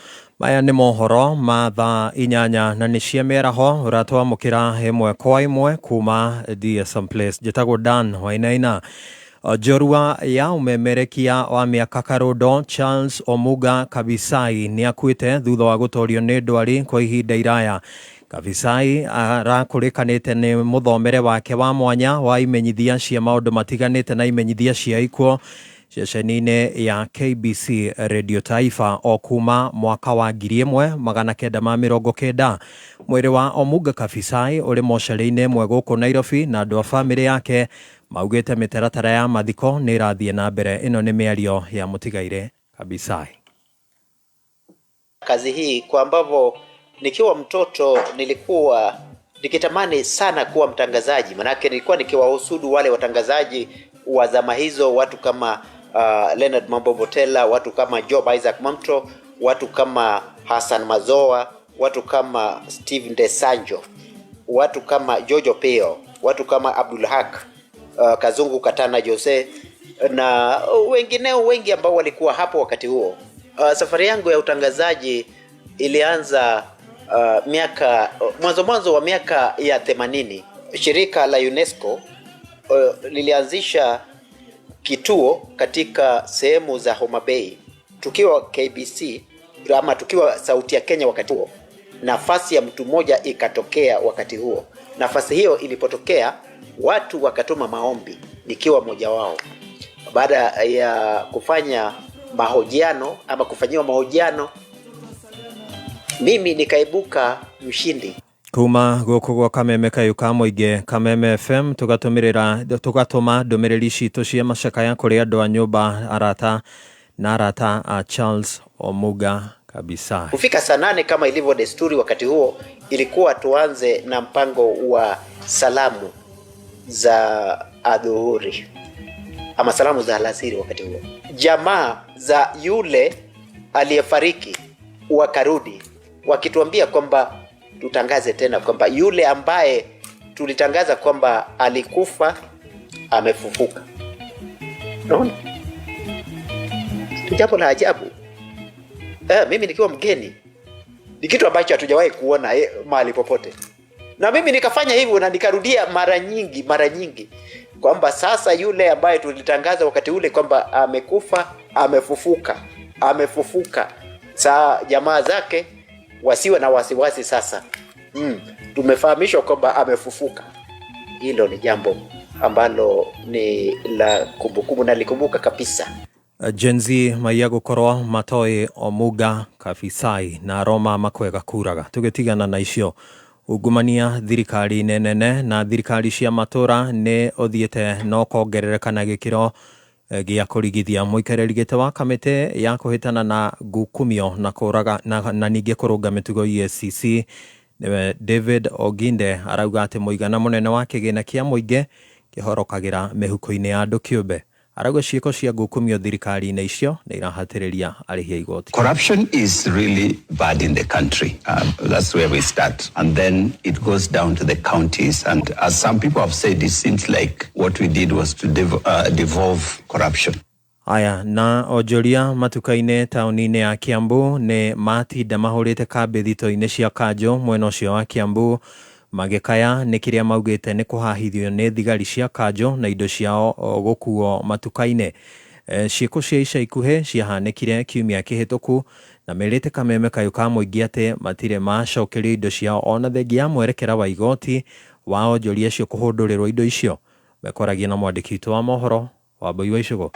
Maya nĩ mohoro ma thaa inyanya na nĩ cia mĩaraho ũratwamũkĩra ĩmwe kwa ĩmwe kuma DSM Place. Njĩtagwo Dan Wainaina. Njorua ya umemerekia wa mĩaka karondo Charles Omuga Kabisai nĩ akuĩte thutha wa gũtorio nĩ ndwari kwa ihinda iraya. Kabisai arakũrĩkanĩte nĩ mũthomere wake wa mwanya wa imenyithia cia maũndũ matiganĩte na imenyithia cia ikuo ceceni-inĩ ya KBC Radio Taifa o kuma mwaka wa 1990. Mwĩrĩ wa Omuga Kabisai ũrĩ mocarĩ-inĩ ĩmwe gũkũ Nairobi na andũ a bamĩrĩ yake maugĩte mĩtaratara ya mathiko nĩ ĩrathiĩ na mbere. Ĩno nĩ mĩario ya mũtigaire Kabisai. Kazi hii kwa ambavyo nikiwa mtoto nilikuwa nikitamani sana kuwa mtangazaji, manake nilikuwa nikiwahusudu wale watangazaji wa zama hizo, watu kama Leonard Mambo Botela, watu kama Job Isaac Mamto, watu kama Hassan Mazoa, watu kama Steve Ndesanjo, watu kama Jojo Peo, watu kama Abdul Haq, Kazungu Katana Jose na wengineo wengi ambao walikuwa hapo wakati huo. Safari yangu ya utangazaji ilianza mwanzo wa miaka ya 80. Shirika la UNESCO lilianzisha kituo katika sehemu za Homa Bay. Tukiwa KBC ama tukiwa Sauti ya Kenya wakati huo, nafasi ya mtu mmoja ikatokea wakati huo. Nafasi hiyo ilipotokea, watu wakatuma maombi, nikiwa mmoja wao. Baada ya kufanya mahojiano ama kufanyiwa mahojiano, mimi nikaibuka mshindi. Kuma gũkũ gwa Kameme kayũ ka mũingĩ Kameme FM tugatũma ndũmĩrĩri citũ cia macakaya kũrĩ andũ a nyũmba arata a Charles Omuga Kabisai. Kufika saa 8 kama ilivyo desturi wakati huo, ilikuwa tuanze na mpango wa salamu za adhuhuri ama salamu za alasiri. Wakati huo jamaa za yule aliyefariki wakarudi wakituambia kwamba tutangaze tena kwamba yule ambaye tulitangaza kwamba alikufa amefufuka. Unaona? Jambo la ajabu. Mimi nikiwa mgeni, ni kitu ambacho hatujawahi kuona mahali popote. Na mimi nikafanya hivyo na nikarudia mara nyingi kwamba sasa yule ambaye tulitangaza wakati ule kwamba amekufa amefufuka. Saa jamaa zake wasiwe na wasiwasi sasa. Tumefahamishwa kwamba amefufuka. Hilo ni jambo ambalo ni la kumbukumbu na likumbuka kabisa. Genzi maiya gũkorwo matoĩ Omuga Kabisai na Roma makwega kuraga. Tũgĩtigana na icio, ungumania thirikari nene na thirikari cia matũra nĩ ũthiĩte no kuongerereka na gĩkĩro gĩa kũrigithia. Mũikarĩri gĩtĩ wa kamĩtĩ ya kũhĩtana na ngukumio na kũraga na ningĩ kũrũnga mĩtugo EACC David Oginde arauga atĩ mũigana mũnene wa kĩgĩna kĩa mũingĩ kĩhorokagĩra mĩhuko-inĩ ya andũ kĩũmbe. Arauga ciĩko cia ngukumio thirikari-inĩ icio nĩ irahatĩrĩria arĩhi a igoti. Corruption is really bad in the country. That's where we start. And then it goes down to the counties. And as some people have said, it seems like what we did was to devolve corruption. Aya, na onjoria matuka-inĩ taũni-inĩ ya Kiambu nĩ matinda mahũrĩte kambĩ thito-inĩ cia Kanjo mwena ũcio wa Kiambu magĩkaya nĩ kĩrĩa maugĩte nĩ kũhahithio nĩ thigari cia Kanjo na indo ciao gũkuo matuka-inĩ. Ciĩko cia ica ikuhĩ ciahanĩkire kiumia kĩhĩtũku na merĩte Kameme kayũ ka mũingĩ atĩ matirĩ macokerio indo ciao ona thengia mwerekera wa igoti wa onjoria acio kũhũndũrĩrwo indo icio. Mekoragia na mwandĩki witũ wa mohoro Wambui wa Icũgũ.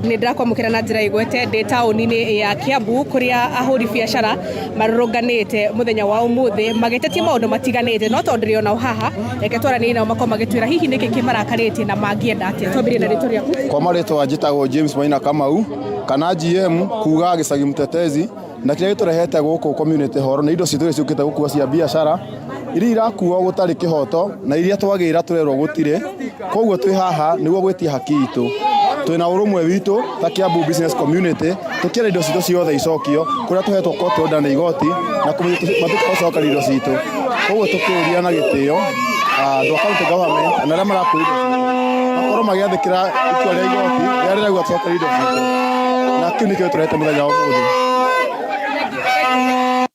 Nĩ ndakwamũkĩra na njĩra igwete ndĩ taũni-inĩ ya Kiambu kũrĩa ahũri biacara marũrũnganĩte mũthenya wa ũmũthĩ magĩtetia maũndũ matiganĩte, no tondũ rĩo nao haha reke twaranĩrie nao makorwo magĩtwĩra hihi nĩkĩ kĩmarakarĩtie na mangĩenda atĩa. Twambĩrĩrie na rĩtwa rĩaku. Kwa marĩtwa njĩtagwo James Maina Kamau kana GM kuga gĩcagi mũtetezi, na kĩrĩa gĩtũrehete gũkũ community horo nĩ indo citũ ciũkĩte gũkua cia biacara iria irakuo gũtarĩ kĩhoto na iria twagĩra tũrerwo gũtirĩ. Koguo twĩ haha nĩguo gwĩtia haki itũ. Twĩna ũrũmwe witũ ta Kiambu business community, tũkĩra indo citũ ciothe icokio kũrĩa tũhetwo court order na igoti na matucokeria indo citũ. Koguo tũkĩũria na gĩtĩo andũ a county government na arĩa marakuĩra makorwo magiathikira itua rĩa igoti rĩrĩa rĩrauga tũcokerie indo citũ, na kĩu nĩkĩo tũrete mũthenya wa ũmũthĩ.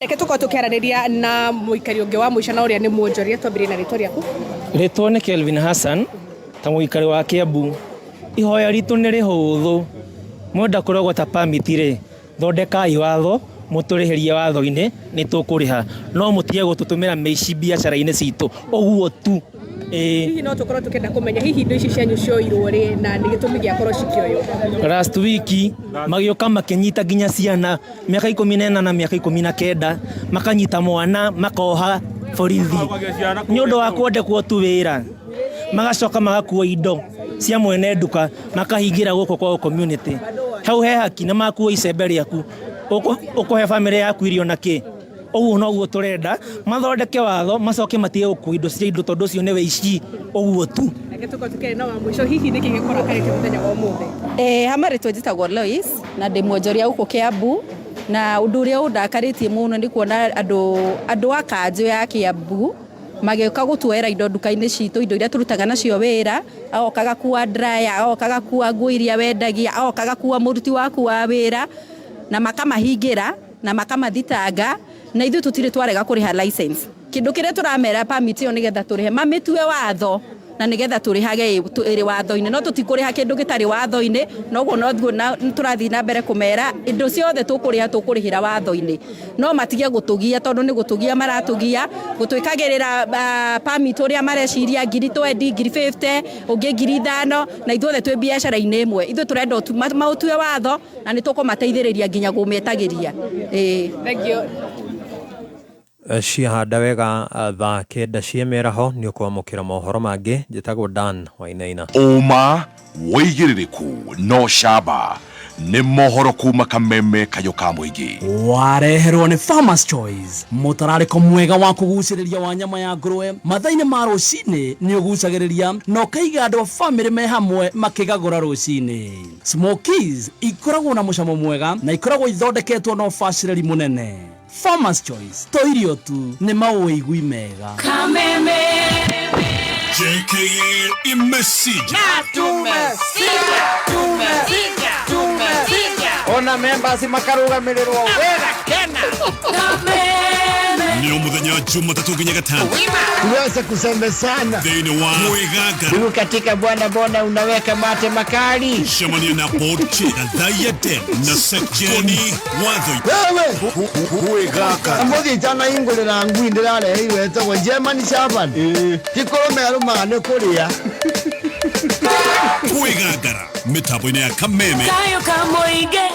Reke tukorwo tukiaraniria na muikari ungi wa muico na uria ni muonjoria. Twambirie na ritwa riaku. Ritwa ni Kelvin Hassan, ta muikari wa Kiambu. Ihoya ritu ni rihuthu, mwenda kurogota permit ri thondekai watho muturihirie watho-ini ni tukuriha, no mutige gututumira meici biacara-ini citu uguo tu. Hihi no tukorwo tukenda kumenya hihi indo ici cianyu cioirwo ri na ni gitumi giakorwo cikioyo. Last week magioka makinyita nginya ciana miaka 14 na miaka 19 makanyita mwana makoha borithi ni undu wa kwendekwo tu wira, magacoka magakua indo cia mwene nduka makahingira guko kwa community. Hau he haki na makua icembe riaku ukuhe family yaku irio na ki uguo noguo turenda mathondeke watho macoke matige gukua indo cia indo tondu cio ni weici uguo tu. Reke tukorwo tukiri na wa mwisho, hihi niki gikora karite muthenya wa umuthi? Hamaritwo njitagwo Lois na ndi mwonjoria guku Kiambu, na undu uria undakaritie muno ni kuona andu a kanjo ya Kiambu mageuka gutuera indo nduka-ini citu, indo iria turutaga nacio wira, agokaga kuwa dryer, agokaga kuwa nguo iria wendagia, agokaga kuwa muruti waku wa wira, na makamahingira na makamathitanga, na ithu tutire twarega kuriha license. Kindu kiria turamera permit yo nigetha turihe mamitue watho na nigetha turihage iri watho-ini, no tutikuriha kindu gitari watho-ini, noguo no turathi na mbere kumera indo ciothe tukurihira watho-ini, no matige gutugia tondu ni gutugia maratugia, gutwikagirira permit uria mareciria 20,000 50,000 ungi 5,000, na ithuothe twi biacara-ini imwe. Ithu turenda mautue watho na ni tukumateithiriria nginya gumetagiria. Thank you. Ciahanda wega thaa 9 cia mĩaraho nĩ ũkwamũkĩra mohoro mangĩ. Njĩtagwo Dan Wainaina. Ũma wĩigĩrĩrĩku no camba nĩ mohoro kuma Kameme kayo ka mũingĩ. Wareherwo nĩ Farmers Choice, mũtararĩko mwega wa kũgucĩrĩria wa nyama ya ngũrwe mathaa-inĩ ma rũcinĩ nĩ ũgucagĩrĩria na ũkaiga andũ a famĩlĩ me hamwe makĩgagũra rũcinĩ. Smokies ikoragwo na mũcamo mwega na ikoragwo ithondeketwo na ũbacĩrĩri mũnene. Farmers Choice, to irio tu nĩ mawĩigui mega. Kameme JKL imesija. Ona members makarugamirĩrwo wega kena. Nĩ mũthenya Jumatatu nginya Gatano. Tuweze kusemezana. Thĩinĩ wa Mwĩgaga. Ndugu katika Bwana unaweka mate makali. Cemania na Bochega Diadem na Sekjeni Watho. Wewe Mwĩgaga. Amothi jana ingũrĩra ngui ndĩrareheirwo etagwo German Shepherd. Tikome arumane kũrĩa. Mwĩgagara mĩtambo-inĩ ya Kameme. Kayo ka mũingĩ.